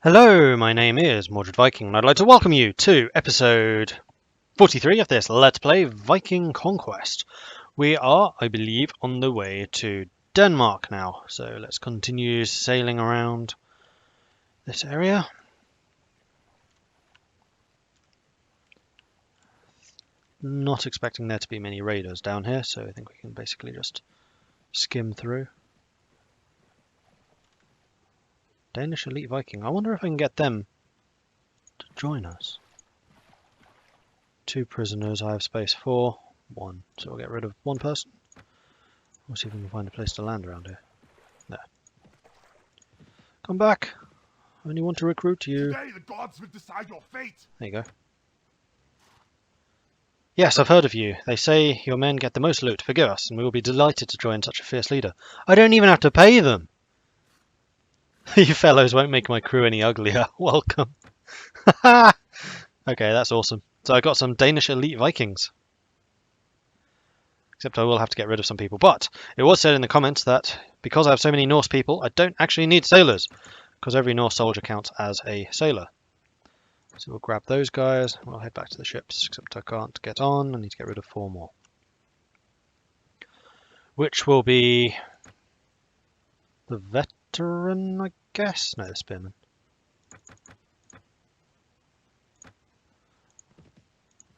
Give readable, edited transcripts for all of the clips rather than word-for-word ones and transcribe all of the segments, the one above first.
Hello, my name is Mordred Viking, and I'd like to welcome you to episode 43 of this Let's Play Viking Conquest. We are, I believe, on the way to Denmark now, so let's continue sailing around this area. Not expecting there to be many raiders down here, so I think we can basically just skim through. Danish elite Viking. I wonder if I can get them to join us. 2 prisoners, I have space for 1, so we'll get rid of 1 person. We'll see if we can find a place to land around here. There. Come back! I only want to recruit you. Today the gods will decide your fate. There you go. Yes, I've heard of you. They say your men get the most loot. Forgive us, and we will be delighted to join such a fierce leader. I don't even have to pay them! You fellows won't make my crew any uglier. Welcome. Okay, that's awesome. So I got some Danish elite Vikings. Except I will have to get rid of some people. But it was said in the comments that because I have so many Norse people, I don't actually need sailors. Because every Norse soldier counts as a sailor. So we'll grab those guys. We'll head back to the ships. Except I can't get on. I need to get rid of 4 more. Which will be the veteran, I guess? No, the spearman.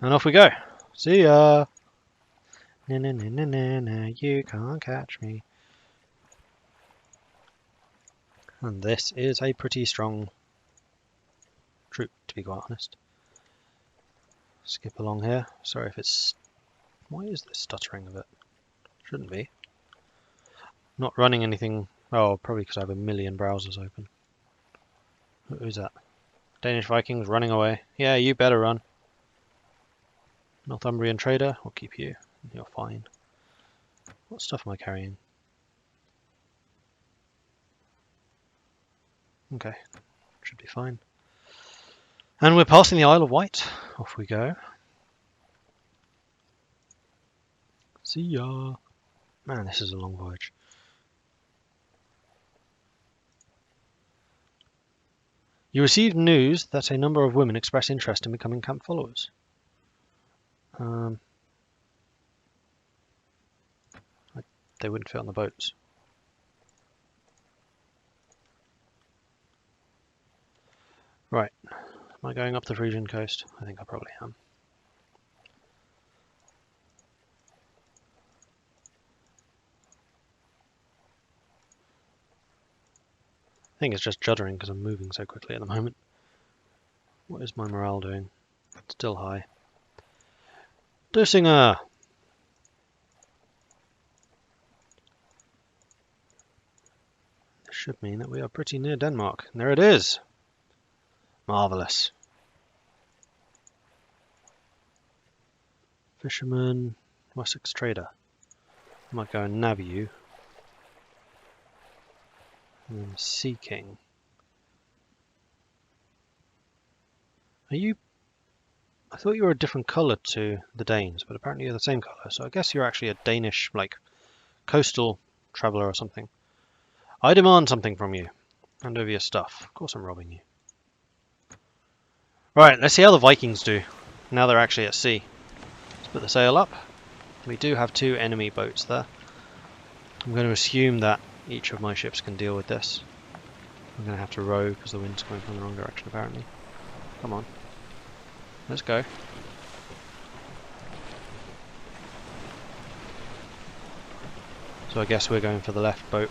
And off we go. See ya! Na na na na na na, you can't catch me. And this is a pretty strong troop, to be quite honest. Skip along here. Sorry if it's... Why is this stuttering a bit? Shouldn't be. Not running anything... Oh, probably because I have a million browsers open. Who's that? Danish Vikings running away. Yeah, you better run. Northumbrian trader, we'll keep you. You're fine. What stuff am I carrying? Okay, should be fine. And we're passing the Isle of Wight. Off we go. See ya. Man, this is a long voyage. You received news that a number of women expressed interest in becoming camp followers. They wouldn't fit on the boats. Right. Am I going up the Frisian coast? I think I probably am. I think it's just juddering because I'm moving so quickly at the moment. What is my morale doing? Still high. Dosinger! This should mean that we are pretty near Denmark. And there it is! Marvellous. Fisherman, Wessex trader. I might go and nab you. And then Sea King. Are you... I thought you were a different colour to the Danes, but apparently you're the same colour, so I guess you're actually a Danish, like, coastal traveller or something. I demand something from you. Hand over your stuff. Of course I'm robbing you. Right, let's see how the Vikings do. Now they're actually at sea. Let's put the sail up. We do have 2 enemy boats there. I'm going to assume that each of my ships can deal with this. I'm going to have to row because the wind's going from the wrong direction apparently. Come on. Let's go. So I guess we're going for the left boat.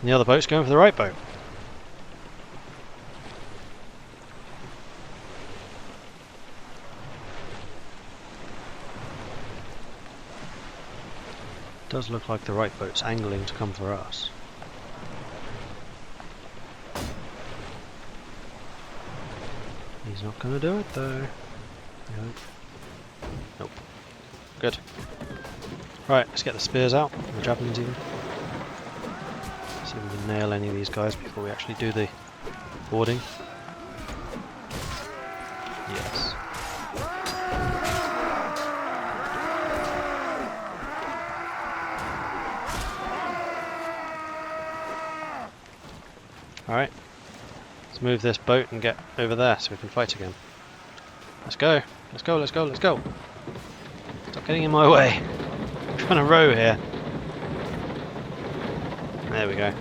And the other boat's going for the right boat. Does look like the right boat's angling to come for us. He's not going to do it though. Nope. Nope. Good. Right, let's get the spears out, the javelins even. See if we can nail any of these guys before we actually do the boarding. Yes. Alright. Let's move this boat and get over there so we can fight again. Let's go. Let's go, let's go, let's go. Stop getting in my way. I'm trying to row here. There we go.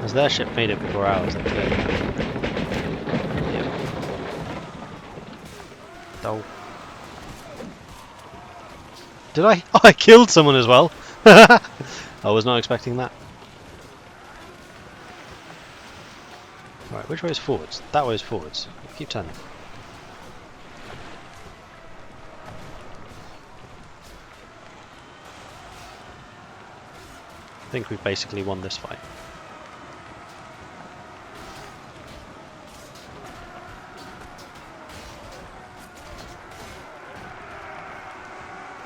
Has their ship made it before ours? Yep. Oh. Did I? Oh, I killed someone as well! I was not expecting that. Right, which way is forwards? That way is forwards. Keep turning. I think we've basically won this fight.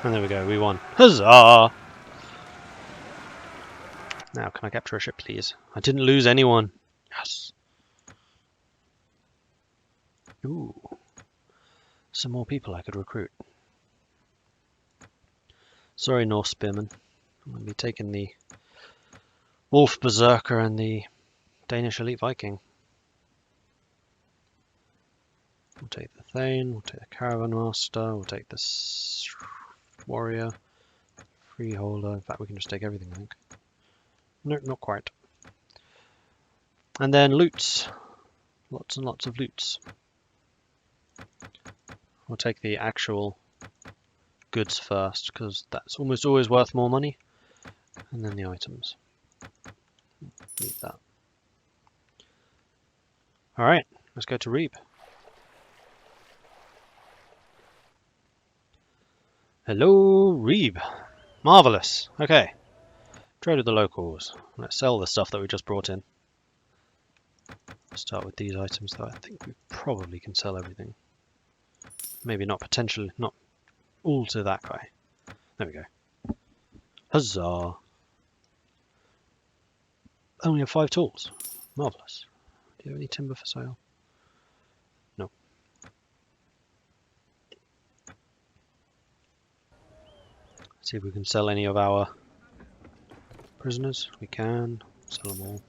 And there we go, we won. Huzzah! Now, can I capture a ship, please? I didn't lose anyone. Yes. Ooh. Some more people I could recruit. Sorry, Norse Spearmen. I'm going to be taking the Wolf Berserker and the Danish Elite Viking. We'll take the Thane, we'll take the Caravan Master, we'll take this Warrior, Freeholder. In fact, we can just take everything, I think. No, not quite. And then loots. Lots and lots of loots. We'll take the actual goods first, because that's almost always worth more money. And then the items. Leave that. Alright, let's go to Reeb. Hello, Reeb. Marvellous. Okay. Trade with the locals. Let's sell the stuff that we just brought in. Start with these items, though. I think we probably can sell everything. Maybe not potentially, not all to that guy. There we go. Huzzah! Only have 5 tools. Marvellous. Do you have any timber for sale? No. Let's see if we can sell any of our prisoners. We can. Sell them all.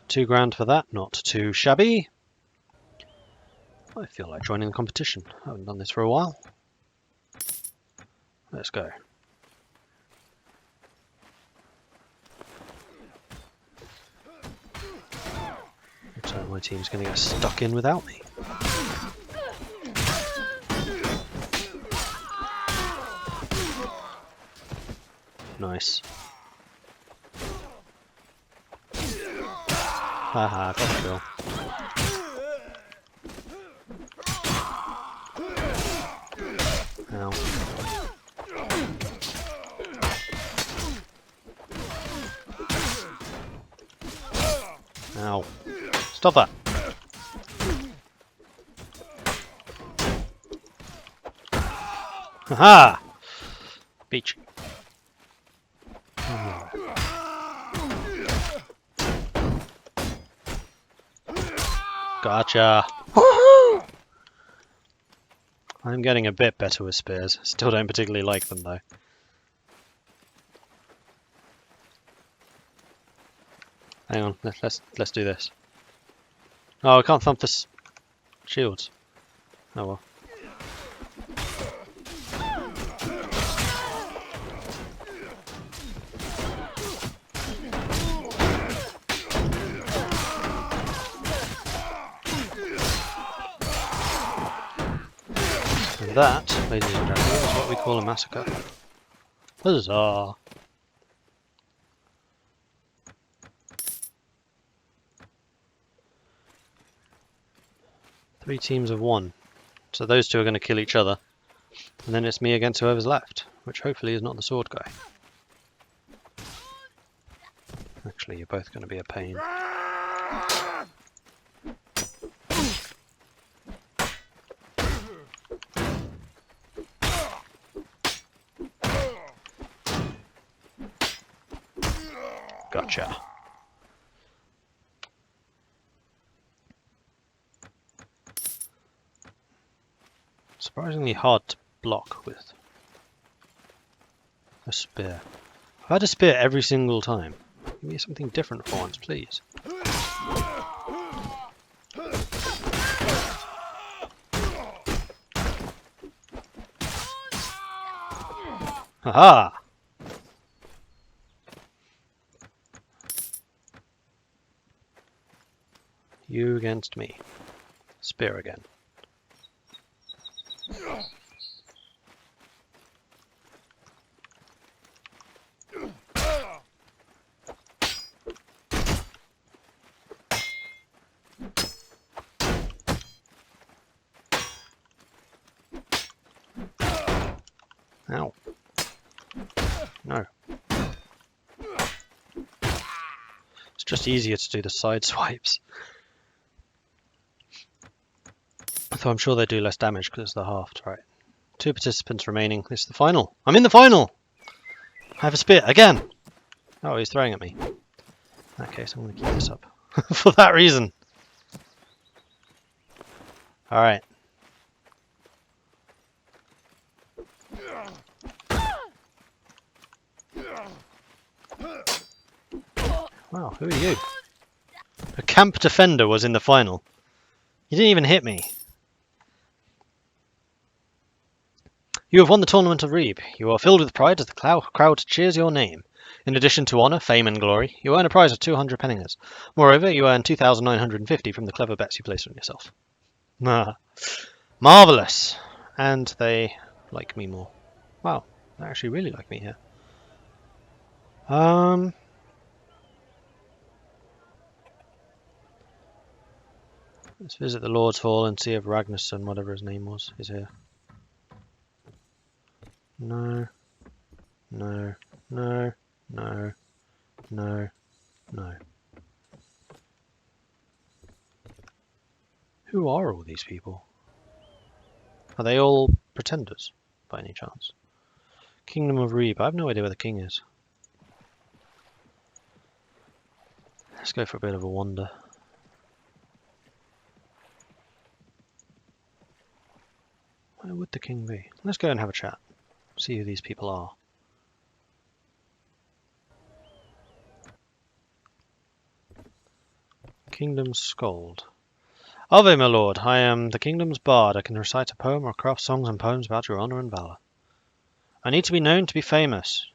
2 grand for that. Not too shabby. I feel like joining the competition. I haven't done this for a while. Let's go. Looks like my team's going to get stuck in without me. Nice. Haha, got the kill. Ow. Ow. Stop that. Haha! Beach. Gotcha. I'm getting a bit better with spears. Still don't particularly like them though. Hang on, let's do this. Oh, I can't thump this shields. Oh well. And that, ladies and gentlemen, is what we call a massacre. Huzzah! Three teams of 1. So those 2 are going to kill each other. And then it's me against whoever's left, which hopefully is not the sword guy. Actually, you're both going to be a pain. Gotcha. Surprisingly hard to block with a spear. I've had a spear every single time. Give me something different for once, please. Haha! You against me. Spear again. Ow. No. It's just easier to do the side swipes. Though I'm sure they do less damage because it's the halved, right? 2 participants remaining. This is the final. I'm in the final! I have a spear again! Oh, he's throwing at me. In that case, I'm going to keep this up. For that reason. Alright. Wow, who are you? A camp defender was in the final. You didn't even hit me. You have won the Tournament of Reeb. You are filled with pride as the crowd cheers your name. In addition to honour, fame and glory, you earn a prize of 200 penningers. Moreover, you earn 2,950 from the clever bets you place on yourself. Marvellous! And they like me more. Wow, they actually really like me here. Let's visit the Lord's Hall and see if Ragnarsson, whatever his name was, is here. No. No. No. No. No. No. Who are all these people? Are they all pretenders, by any chance? Kingdom of Reeb. I have no idea where the king is. Let's go for a bit of a wander. Where would the king be? Let's go and have a chat. See who these people are. Kingdom's Scold. Ave, my lord, I am the kingdom's bard. I can recite a poem or craft songs and poems about your honour and valour. I need to be known to be famous.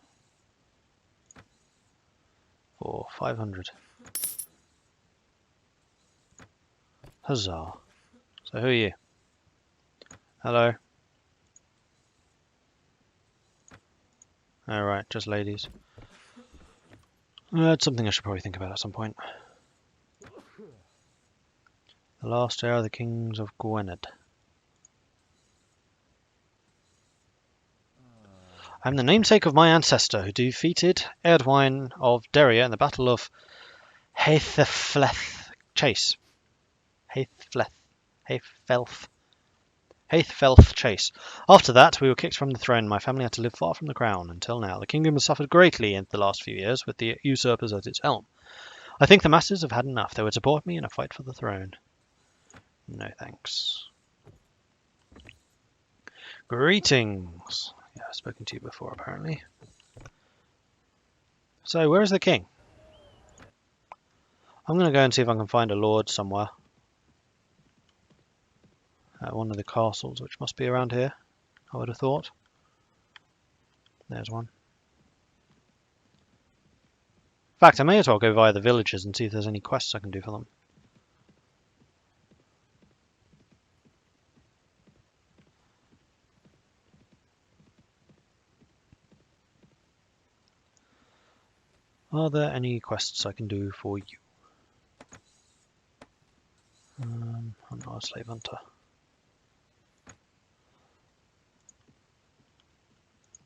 For 500. Huzzah. So who are you? Hello. Alright, just ladies. It's something I should probably think about at some point. The last heir of the kings of Gwynedd. I am the namesake of my ancestor who defeated Eardwine of Deria in the Battle of Haethfelth Chase. Haethfelth Chase. After that, we were kicked from the throne and my family had to live far from the crown. Until now, the kingdom has suffered greatly in the last few years with the usurpers at its helm. I think the masses have had enough. They would support me in a fight for the throne. No thanks. Greetings. Yeah, I've spoken to you before, apparently. So, where's the king? I'm going to go and see if I can find a lord somewhere. At one of the castles, which must be around here, I would have thought. There's one. In fact, I may as well go via the villages and see if there's any quests I can do for them. Are there any quests I can do for you? I'm not a slave hunter.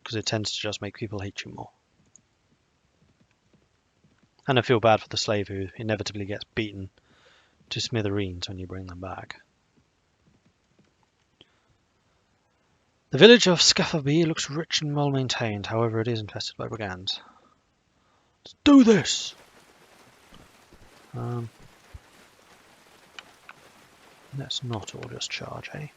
Because it tends to just make people hate you more. And I feel bad for the slave who inevitably gets beaten to smithereens when you bring them back. The village of Scaffaby looks rich and well maintained, however it is infested by brigands. Let's do this! Let's not all just charge, eh?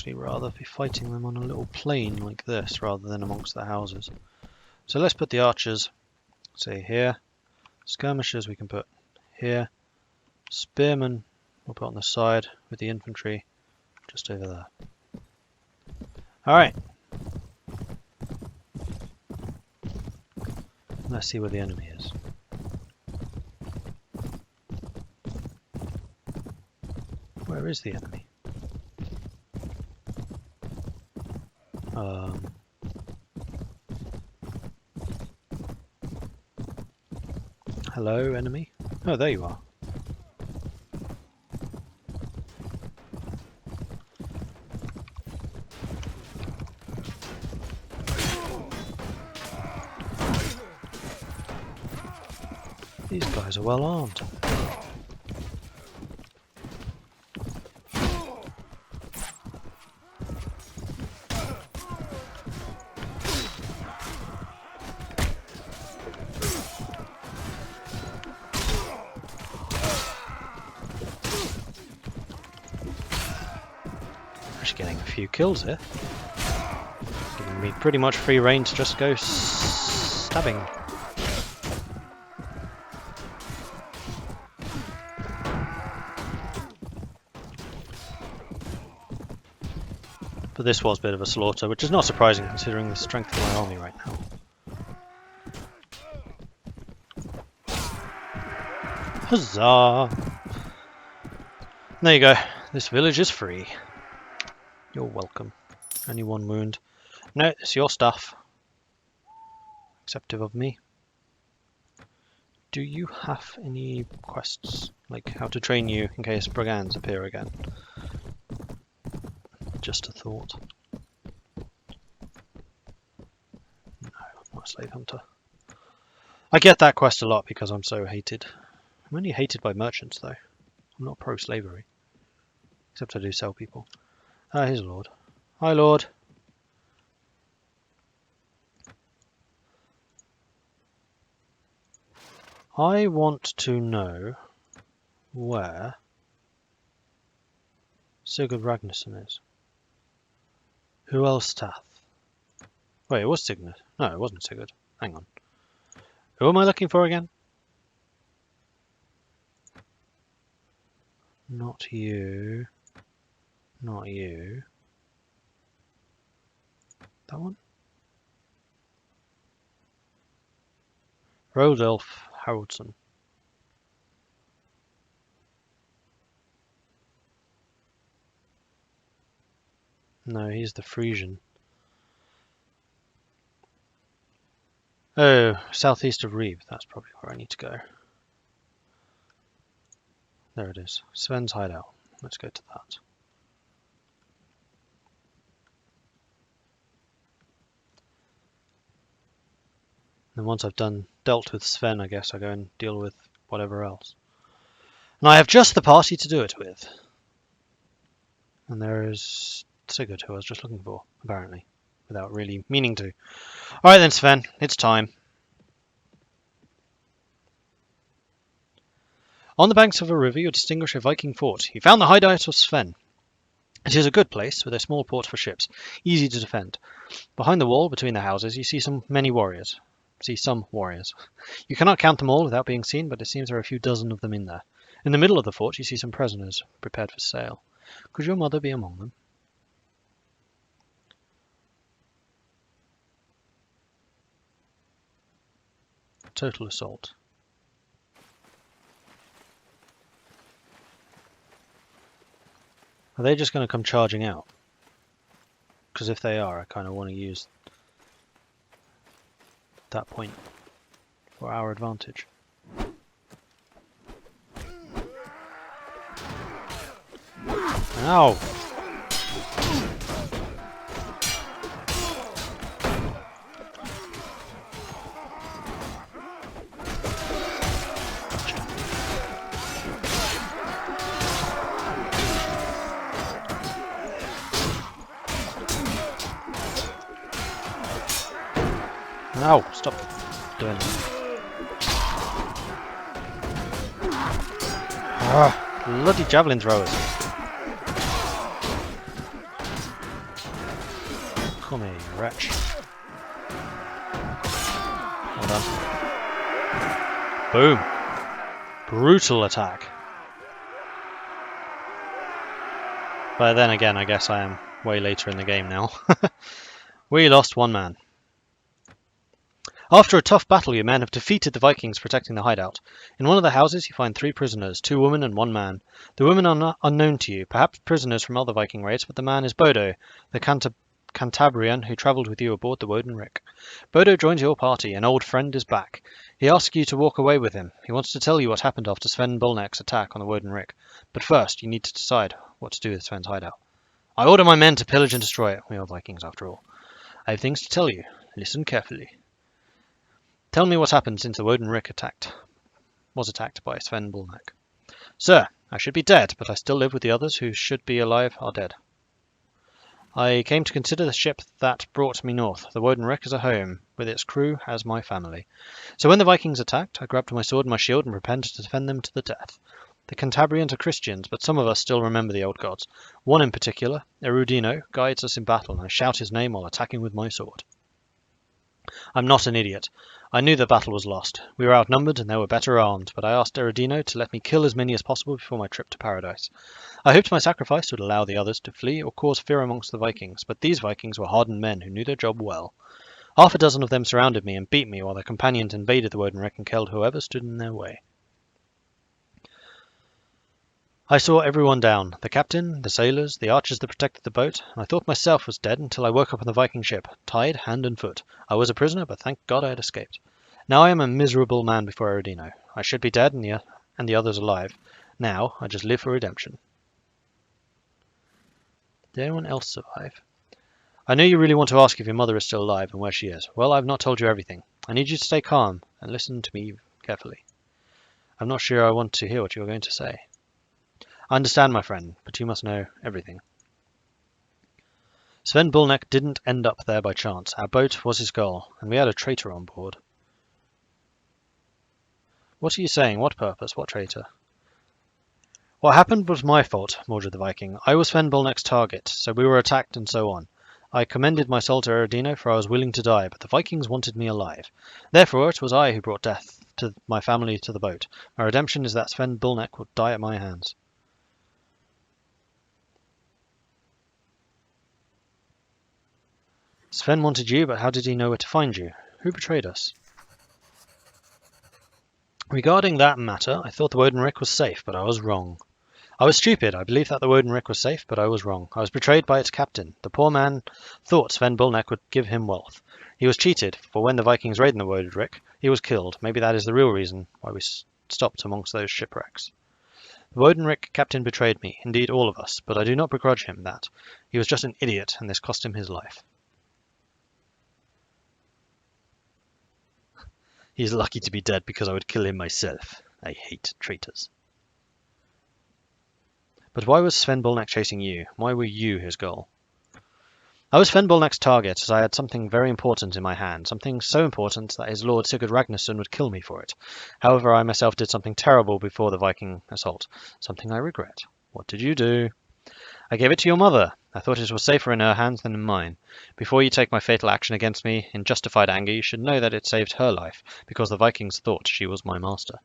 actually rather be fighting them on a little plain like this rather than amongst the houses. So let's put the archers, say here. Skirmishers we can put here. Spearmen we'll put on the side with the infantry just over there. Alright. Let's see where the enemy is. Where is the enemy? Hello, enemy? Oh, there you are. These guys are well armed. Just getting a few kills here. Giving me pretty much free rein to just go stabbing. But this was a bit of a slaughter, which is not surprising considering the strength of my army right now. Huzzah! There you go. This village is free. You're welcome. Only one wound. No, it's your stuff. Acceptive of me. Do you have any quests? Like how to train you in case brigands appear again? Just a thought. No, I'm not a slave hunter. I get that quest a lot because I'm so hated. I'm only hated by merchants though. I'm not pro-slavery. Except I do sell people. Here's a lord. Hi, lord. I want to know where Sigurd Ragnarsson is. Who else Tath? Wait, it was Sigurd. No, it wasn't Sigurd. Hang on. Who am I looking for again? Not you. Not you. That one? Rodolf Haraldsson. No, he's the Frisian. Oh, southeast of Reeve. That's probably where I need to go. There it is. Sven's hideout. Let's go to that. And once I've dealt with Sven, I guess I go and deal with whatever else. And I have just the party to do it with. And there is Sigurd, who I was just looking for, apparently, without really meaning to. Alright then, Sven, it's time. On the banks of a river you distinguish a Viking fort. You found the hideout of Sven. It is a good place, with a small port for ships, easy to defend. Behind the wall, between the houses, you see some warriors. You cannot count them all without being seen, but it seems there are a few dozen of them in there. In the middle of the fort you see some prisoners, prepared for sale. Could your mother be among them? Total assault. Are they just going to come charging out? Because if they are, I kind of want to use that point for our advantage. Ow! Ow! Stop doing that. Ah, bloody javelin throwers. for me, wretch. Well done. Boom. Brutal attack. But then again, I guess I am way later in the game now. We lost one man. After a tough battle, your men have defeated the Vikings protecting the hideout. In one of the houses, you find 3 prisoners, 2 women and 1 man. The women are unknown to you, perhaps prisoners from other Viking raids, but the man is Bodo, the Cantabrian who travelled with you aboard the Wodenrick. Bodo joins your party. An old friend is back. He asks you to walk away with him. He wants to tell you what happened after Sven Bolnek's attack on the Wodenrick. But first, you need to decide what to do with Sven's hideout. I order my men to pillage and destroy it. We are Vikings after all. I have things to tell you. Listen carefully. Tell me what happened since the Wodenrick was attacked by Sven Bolnek. Sir, I should be dead, but I still live with the others who should be alive are dead. I came to consider the ship that brought me north, the Wodenrick, as a home, with its crew as my family. So when the Vikings attacked, I grabbed my sword and my shield and prepared to defend them to the death. The Cantabrians are Christians, but some of us still remember the old gods. One in particular, Erudino, guides us in battle, and I shout his name while attacking with my sword. I'm not an idiot. I knew the battle was lost. We were outnumbered and they were better armed, but I asked Erudino to let me kill as many as possible before my trip to paradise. I hoped my sacrifice would allow the others to flee or cause fear amongst the Vikings, but these Vikings were hardened men who knew their job well. 6 of them surrounded me and beat me while their companions invaded the Wodenrick and killed whoever stood in their way. I saw everyone down, the captain, the sailors, the archers that protected the boat, and I thought myself was dead until I woke up on the Viking ship, tied hand and foot. I was a prisoner, but thank God I had escaped. Now I am a miserable man before Erudino. I should be dead and the others alive. Now I just live for redemption. Did anyone else survive? I know you really want to ask if your mother is still alive and where she is. Well, I've not told you everything. I need you to stay calm and listen to me carefully. I'm not sure I want to hear what you're going to say. I understand, my friend, but you must know everything. Sven Bolnek didn't end up there by chance. Our boat was his goal, and we had a traitor on board. What are you saying? What purpose? What traitor? What happened was my fault, Mordred the Viking. I was Sven Bolnek's target, so we were attacked and so on. I commended my soul to Erudino, for I was willing to die, but the Vikings wanted me alive. Therefore it was I who brought death to my family to the boat. My redemption is that Sven Bolnek would die at my hands. Sven wanted you, but how did he know where to find you? Who betrayed us? Regarding that matter, I thought the Wodenrick was safe, but I was wrong. I was stupid. I believed that the Wodenrick was safe, but I was wrong. I was betrayed by its captain. The poor man thought Sven Bolnek would give him wealth. He was cheated, for when the Vikings raided the Wodenrick, he was killed. Maybe that is the real reason why we stopped amongst those shipwrecks. The Wodenrick captain betrayed me, indeed all of us, but I do not begrudge him that. He was just an idiot, and this cost him his life. He is lucky to be dead because I would kill him myself. I hate traitors. But why was Sven Bolnek chasing you? Why were you his goal? I was Sven Bolnek's target, as I had something very important in my hand, something so important that his lord Sigurd Ragnarsson would kill me for it. However, I myself did something terrible before the Viking assault, something I regret. What did you do? I gave it to your mother. I thought it was safer in her hands than in mine. Before you take my fatal action against me, in justified anger, you should know that it saved her life, because the Vikings thought she was my master.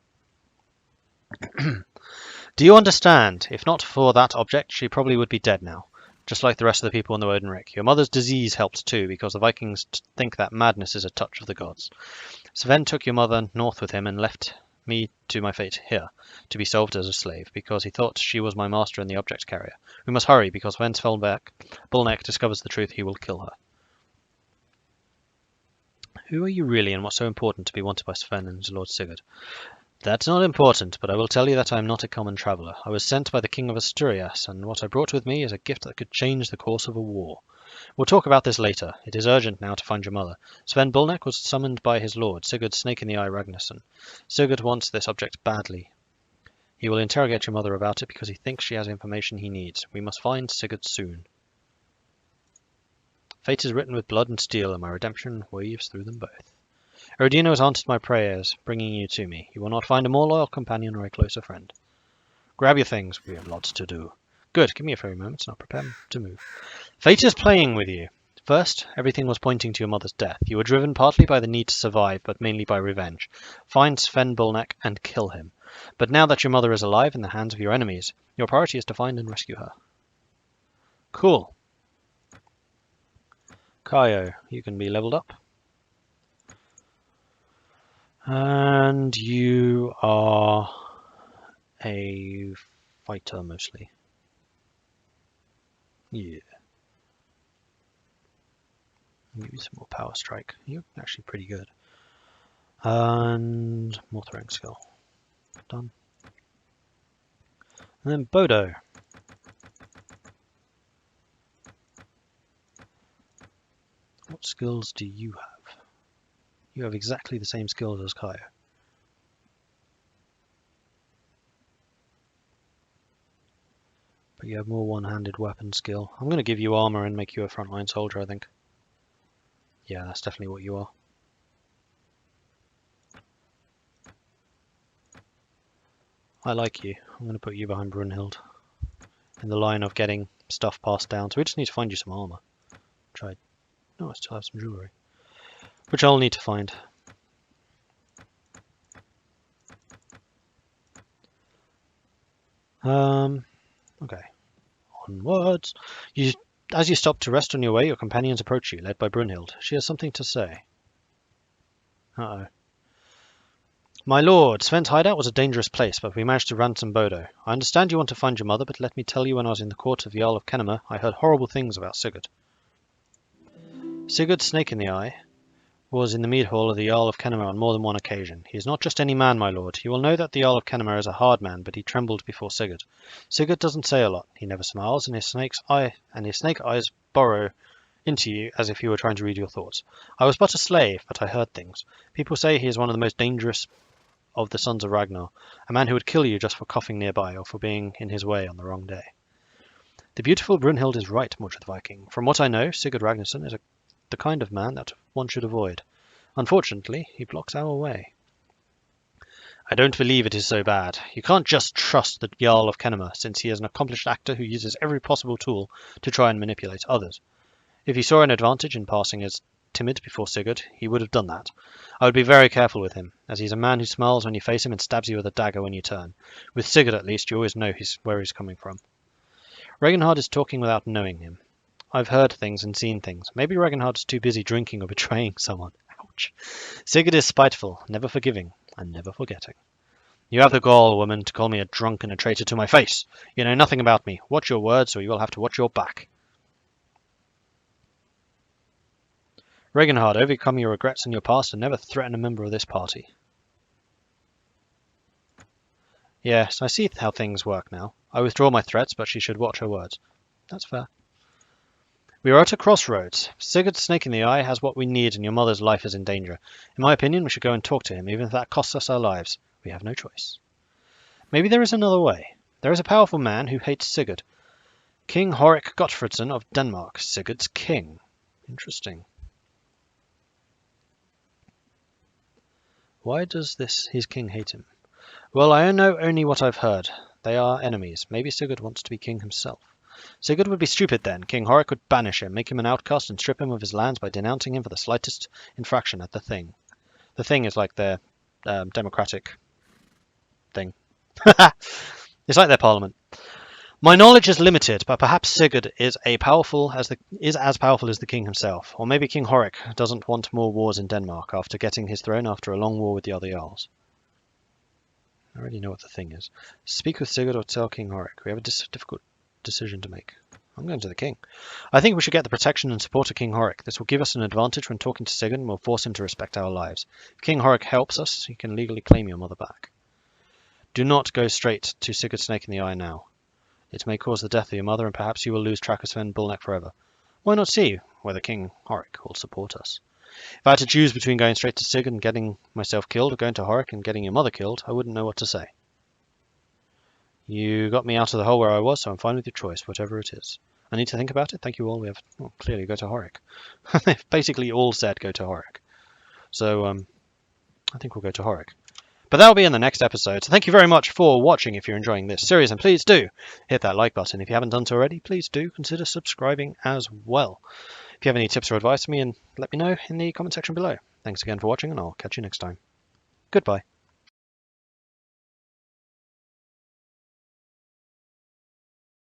Do you understand? If not for that object, she probably would be dead now, just like the rest of the people in the Wodenrick. Your mother's disease helped too, because the Vikings think that madness is a touch of the gods. Sven took your mother north with him and left me to my fate here, to be sold as a slave, because he thought she was my master and the object carrier. We must hurry, because when Sven Bolnek discovers the truth, he will kill her. Who are you really, and what's so important to be wanted by Sven and his lord Sigurd? That's not important, but I will tell you that I am not a common traveller. I was sent by the king of Asturias, and what I brought with me is a gift that could change the course of a war. We'll talk about this later. It is urgent now to find your mother. Sven Bolnek was summoned by his lord, Sigurd Snake-in-the-Eye Ragnarsson. Sigurd wants this object badly. He will interrogate your mother about it because he thinks she has information he needs. We must find Sigurd soon. Fate is written with blood and steel, and my redemption waves through them both. Erudino has answered my prayers, bringing you to me. You will not find a more loyal companion or a closer friend. Grab your things. We have lots to do. Good. Give me a few moments and I'll prepare to move. Fate is playing with you. First, everything was pointing to your mother's death. You were driven partly by the need to survive, but mainly by revenge. Find Sven Bolnek and kill him. But now that your mother is alive in the hands of your enemies, your priority is to find and rescue her. Cool. Kaio, you can be leveled up. And you are a fighter mostly. Yeah. Give you some more power strike. You're actually pretty good. And more throwing skill. Done. And then Bodo. What skills do you have? You have exactly the same skills as Kaio. But you have more one-handed weapon skill. I'm going to give you armor and make you a frontline soldier, I think. Yeah, that's definitely what you are. I like you. I'm going to put you behind Brunhild. In the line of getting stuff passed down. So we just need to find you some armor. Which I still have some jewellery. Which I'll need to find. Okay. Onwards. As you stop to rest on your way, your companions approach you, led by Brunhild. She has something to say. Uh-oh. My lord, Sven's hideout was a dangerous place, but we managed to ransom Bodo. I understand you want to find your mother, but let me tell you, when I was in the court of the Jarl of Kennemer, I heard horrible things about Sigurd. Sigurd Snake in the Eye was in the mead hall of the Jarl of Kennemer on more than one occasion. He is not just any man, my lord. You will know that the Jarl of Kennemer is a hard man, but he trembled before Sigurd. Sigurd doesn't say a lot. He never smiles, and his snake eyes burrow into you as if he were trying to read your thoughts. I was but a slave, but I heard things. People say he is one of the most dangerous of the sons of Ragnar, a man who would kill you just for coughing nearby or for being in his way on the wrong day. The beautiful Brunhild is right, Mordred the Viking. From what I know, Sigurd Ragnarsson is the kind of man that one should avoid. Unfortunately, he blocks our way. I don't believe it is so bad. You can't just trust the Jarl of Kennemer, since he is an accomplished actor who uses every possible tool to try and manipulate others. If he saw an advantage in passing as timid before Sigurd, he would have done that. I would be very careful with him, as he's a man who smiles when you face him and stabs you with a dagger when you turn. With Sigurd, at least, you always know where he's coming from. Reginhard is talking without knowing him. I've heard things and seen things. Maybe Reginhard is too busy drinking or betraying someone. Ouch. Sigurd is spiteful, never forgiving, and never forgetting. You have the gall, woman, to call me a drunk and a traitor to my face. You know nothing about me. Watch your words, or you will have to watch your back. Reginhard, overcome your regrets and your past and never threaten a member of this party. Yes, I see how things work now. I withdraw my threats, but she should watch her words. That's fair. We are at a crossroads. Sigurd Snake in the Eye has what we need and your mother's life is in danger. In my opinion, we should go and talk to him, even if that costs us our lives. We have no choice. Maybe there is another way. There is a powerful man who hates Sigurd. King Horik Gottfridsson of Denmark, Sigurd's king. Interesting. Why does his king hate him? Well, I know only what I've heard. They are enemies. Maybe Sigurd wants to be king himself. Sigurd would be stupid then. King Horik would banish him, make him an outcast, and strip him of his lands by denouncing him for the slightest infraction at the Thing. The Thing is like their democratic thing. It's like their parliament. My knowledge is limited, but perhaps Sigurd is as powerful as the king himself. Or maybe King Horik doesn't want more wars in Denmark after getting his throne after a long war with the other Jarls. I already know what the thing is. Speak with Sigurd or tell King Horik. We have a difficult decision to make. I'm going to the king. I think we should get the protection and support of King Horik. This will give us an advantage when talking to Sigurd and will force him to respect our lives. If King Horik helps us, he can legally claim your mother back. Do not go straight to Sigurd Snake in the Eye now. It may cause the death of your mother, and perhaps you will lose track of Sven Bolnek forever. Why not see whether King Horik will support us? If I had to choose between going straight to Sigurd and getting myself killed, or going to Horik and getting your mother killed, I wouldn't know what to say. You got me out of the hole where I was, so I'm fine with your choice, whatever it is. I need to think about it. Thank you all. We have clearly go to Horik. They've basically all said go to Horik. So I think we'll go to Horik. But that'll be in the next episode. So thank you very much for watching if you're enjoying this series. And please do hit that like button. If you haven't done so already, please do consider subscribing as well. If you have any tips or advice for me, and let me know in the comment section below. Thanks again for watching, and I'll catch you next time. Goodbye.